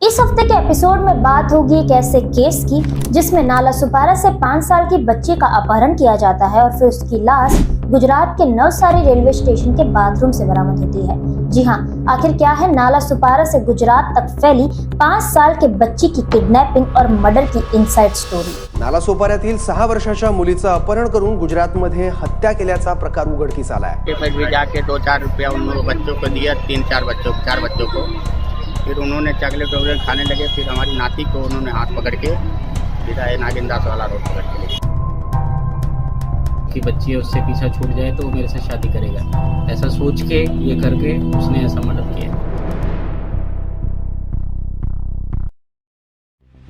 इस हफ्ते के एपिसोड में बात होगी एक ऐसे केस की जिसमें नालासोपारा से 5 साल की बच्ची का अपहरण किया जाता है और फिर उसकी लाश गुजरात के नवसारी रेलवे स्टेशन के बाथरूम से बरामद होती है। जी हाँ, आखिर क्या है नालासोपारा से गुजरात तक फैली 5 साल के बच्ची की किडनैपिंग और मर्डर की इनसाइड स्टोरी। नालासोपाऱ्यातील 6 वर्षाच्या मुलीचं अपहरण करून गुजरातमध्ये हत्या केल्याचा प्रकार उघडकीस आला है। फिर भी जाके 2-4 रुपया उन लोगों बच्चों को दिया, 4 बच्चों को। फिर उन्होंने चॉकलेट वगैरह खाने लगे। फिर हमारी नाती को उन्होंने हाथ पकड़ के सीधा नागिनदास वाला रोड पकड़ के ले कि बच्ची है उससे पीछा छूट जाए तो वो मेरे से शादी करेगा, ऐसा सोच के ये करके उसने ऐसा मर्डर किया।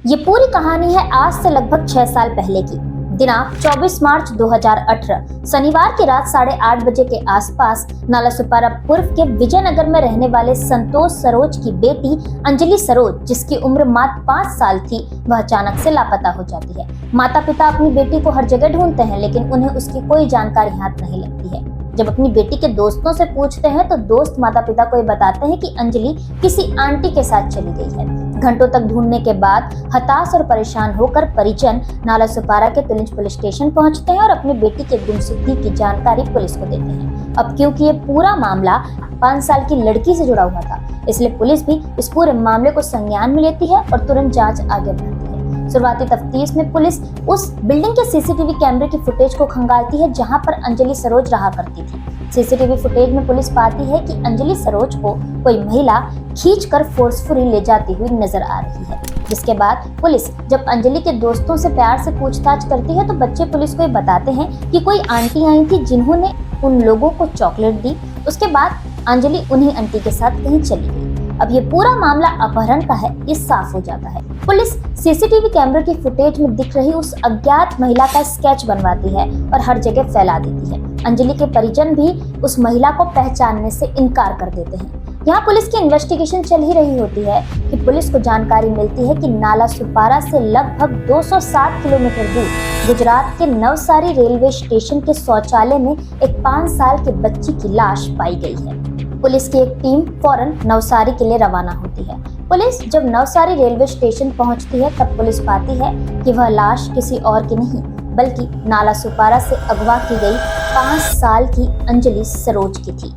ये पूरी कहानी है आज से लगभग 6 साल पहले की। दिनांक 24 मार्च 2018 शनिवार की रात 8:30 बजे के आसपास नालासोपारा पूर्व के विजयनगर में रहने वाले संतोष सरोज की बेटी अंजलि सरोज, जिसकी उम्र मात्र 5 साल थी, वह अचानक से लापता हो जाती है। माता पिता अपनी बेटी को हर जगह ढूंढते हैं लेकिन उन्हें उसकी कोई जानकारी हाथ नहीं लगती है। जब अपनी बेटी के दोस्तों से पूछते हैं तो दोस्त माता पिता को ये बताते हैं कि अंजलि किसी आंटी के साथ चली गई है। घंटों तक ढूंढने के बाद हताश और परेशान होकर परिजन नालासोपारा के तुलिंज पुलिस स्टेशन पहुंचते हैं और अपनी बेटी के गुमशुदगी की जानकारी पुलिस को देते हैं। अब क्योंकि ये पूरा मामला 5 साल की लड़की से जुड़ा हुआ था, इसलिए पुलिस भी इस पूरे मामले को संज्ञान में लेती है और तुरंत जांच आगे बढ़ाती है। शुरुआती तफ्तीश में पुलिस उस बिल्डिंग के सीसीटीवी कैमरे की फुटेज को खंगालती है जहां पर अंजलि सरोज रहा करती थी। सीसीटीवी फुटेज में पुलिस पाती है कि अंजलि सरोज को कोई महिला खींचकर फोर्सफुली ले जाती हुई नजर आ रही है। जिसके बाद पुलिस जब अंजलि के दोस्तों से प्यार से पूछताछ करती है तो बच्चे पुलिस को ये बताते हैं कि कोई आंटी आई थी जिन्होंने उन लोगों को चॉकलेट दी। उसके बाद अंजलि उन्हीं आंटी के साथ कहीं चली गई। अब ये पूरा मामला अपहरण का है, ये साफ हो जाता है। पुलिस सीसीटीवी कैमरे की फुटेज में दिख रही उस अज्ञात महिला का स्केच बनवाती है और हर जगह फैला देती है। अंजलि के परिजन भी उस महिला को पहचानने से इनकार कर देते हैं। यहाँ पुलिस की इन्वेस्टिगेशन चल ही रही होती है कि पुलिस को जानकारी मिलती है कि नालासोपारा से लगभग 260 किलोमीटर दूर गुजरात के नवसारी रेलवे स्टेशन के शौचालय में एक 5 साल की बच्ची की लाश पाई गई है। पुलिस की एक टीम फौरन नवसारी के लिए रवाना होती है। पुलिस जब नवसारी रेलवे स्टेशन पहुंचती है तब पुलिस पाती है कि वह लाश किसी और की नहीं बल्कि नालासोपारा से अगवा की गई 5 साल की अंजलि सरोज की थी।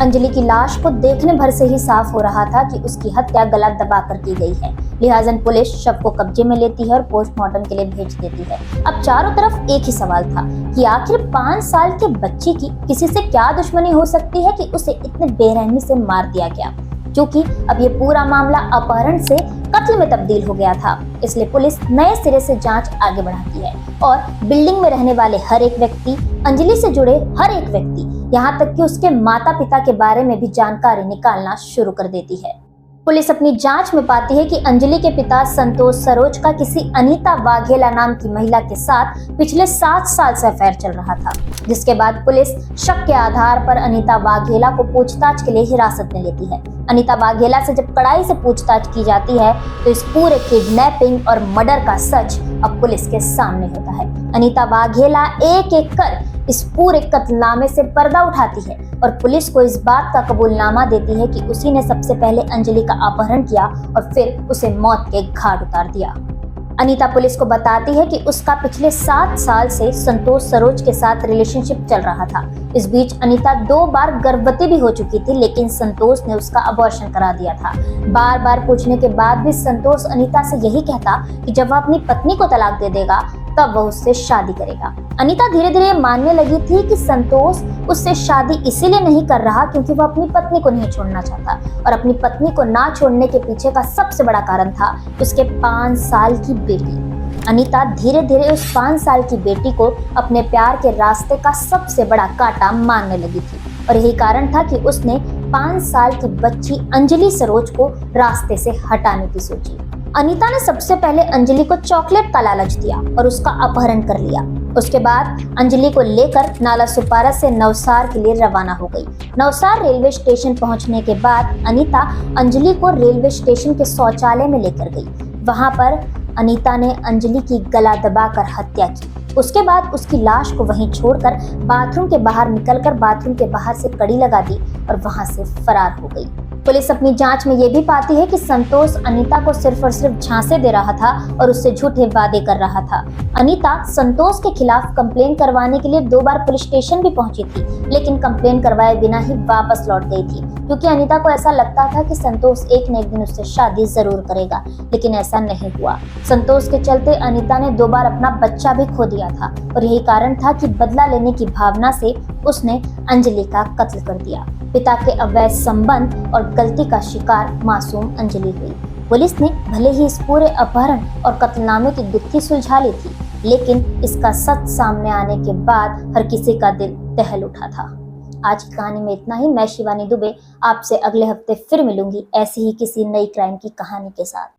अंजलि की लाश को देखने भर से ही साफ हो रहा था कि उसकी हत्या गला दबाकर की गई है। लिहाजन पुलिस शव को कब्जे में लेती है और पोस्टमार्टम के लिए भेज देती है। अब चारों तरफ एक ही सवाल था कि आखिर 5 साल के बच्ची की किसी से क्या दुश्मनी हो सकती है कि उसे इतने बेरहमी से मार दिया गया। क्योंकि अब ये पूरा मामला अपहरण से कत्ल में तब्दील हो गया था, इसलिए पुलिस नए सिरे से जांच आगे बढ़ाती है और बिल्डिंग में रहने वाले हर एक व्यक्ति, अंजलि से जुड़े हर एक व्यक्ति, यहाँ तक कि उसके माता पिता के बारे में भी जानकारी निकालना शुरू कर देती है। पुलिस अपनी जांच में पाती है कि अंजलि के पिता संतोष सरोज का किसी अनीता वाघेला नाम की महिला के साथ पिछले 7 साल से अफेयर चल रहा था। जिसके बाद पुलिस शक के आधार पर अनीता वाघेला को पूछताछ के लिए हिरासत में लेती है। अनीता वाघेला से जब कड़ाई से पूछताछ की जाती है तो इस पूरे किडनैपिंग और मर्डर का सच अब पुलिस के सामने होता है। अनीता वाघेला एक एक कर इस पूरे कत्लनामे से पर्दा उठाती है और पुलिस को इस बात का कबूलनामा देती है कि उसी ने सबसे पहले अंजलि का अपहरण किया और फिर उसे मौत के घाट उतार दिया। अनीता पुलिस को बताती है कि उसका पिछले 7 साल से संतोष सरोज के साथ रिलेशनशिप चल रहा था। इस बीच अनीता 2 बार गर्भवती भी हो चुकी थी लेकिन संतोष ने उसका अबॉर्शन करा दिया था। बार बार पूछने के बाद भी संतोष अनीता से यही कहता कि जब वह अपनी पत्नी को तलाक दे देगा तब वह उससे शादी करेगा। अनीता धीरे धीरे मानने लगी थी कि संतोष उससे शादी इसीलिए नहीं कर रहा क्योंकि वह अपनी पत्नी को नहीं छोड़ना चाहता और अपनी पत्नी को ना छोड़ने के पीछे का सबसे बड़ा कारण था उसके 5 साल की बेटी। अनीता धीरे धीरे उस 5 साल की बेटी को अपने प्यार के रास्ते का सबसे बड़ा कांटा मानने लगी थी और यही कारण था कि उसने 5 साल की बच्ची अंजलि सरोज को रास्ते से हटाने की सोची। अनीता ने सबसे पहले अंजलि को चॉकलेट का लालच दिया और उसका अपहरण कर लिया। उसके बाद अंजलि को लेकर नालासोपारा से नवसार के लिए रवाना हो गई। नवसार रेलवे स्टेशन पहुंचने के बाद अनीता अंजलि को रेलवे स्टेशन के शौचालय में लेकर गई। वहां पर अनीता ने अंजलि की गला दबाकर हत्या की। उसके बाद उसकी लाश को वहीं छोड़कर बाथरूम के बाहर निकलकर बाथरूम के बाहर से कड़ी लगा दी और वहां से फरार हो गई। पुलिस अपनी जांच में ये भी पाती है कि संतोष अनीता को सिर्फ और सिर्फ झांसे दे रहा था और उससे झूठे वादे कर रहा था। अनीता संतोष के खिलाफ कंप्लेन करवाने के लिए 2 बार पुलिस स्टेशन भी पहुंची थी, लेकिन कंप्लेन करवाए बिना ही वापस लौट गई थी, क्योंकि अनीता को ऐसा लगता था कि संतोष एक न एक दिन उससे शादी जरूर करेगा, लेकिन ऐसा नहीं हुआ। संतोष के चलते अनीता ने 2 बार अपना बच्चा भी खो दिया था और यही कारण था कि बदला लेने की भावना से उसने अंजलि का कत्ल कर दिया। पिता के अवैध संबंध और गलती का शिकार मासूम अंजलि हुई। पुलिस ने भले ही इस पूरे अपहरण और कत्लनामे की गुत्थी सुलझा ली थी, लेकिन इसका सच सामने आने के बाद हर किसी का दिल दहल उठा था। आज की कहानी में इतना ही। मैं शिवानी दुबे आपसे अगले हफ्ते फिर मिलूंगी ऐसी ही किसी नई क्राइम की कहानी के साथ।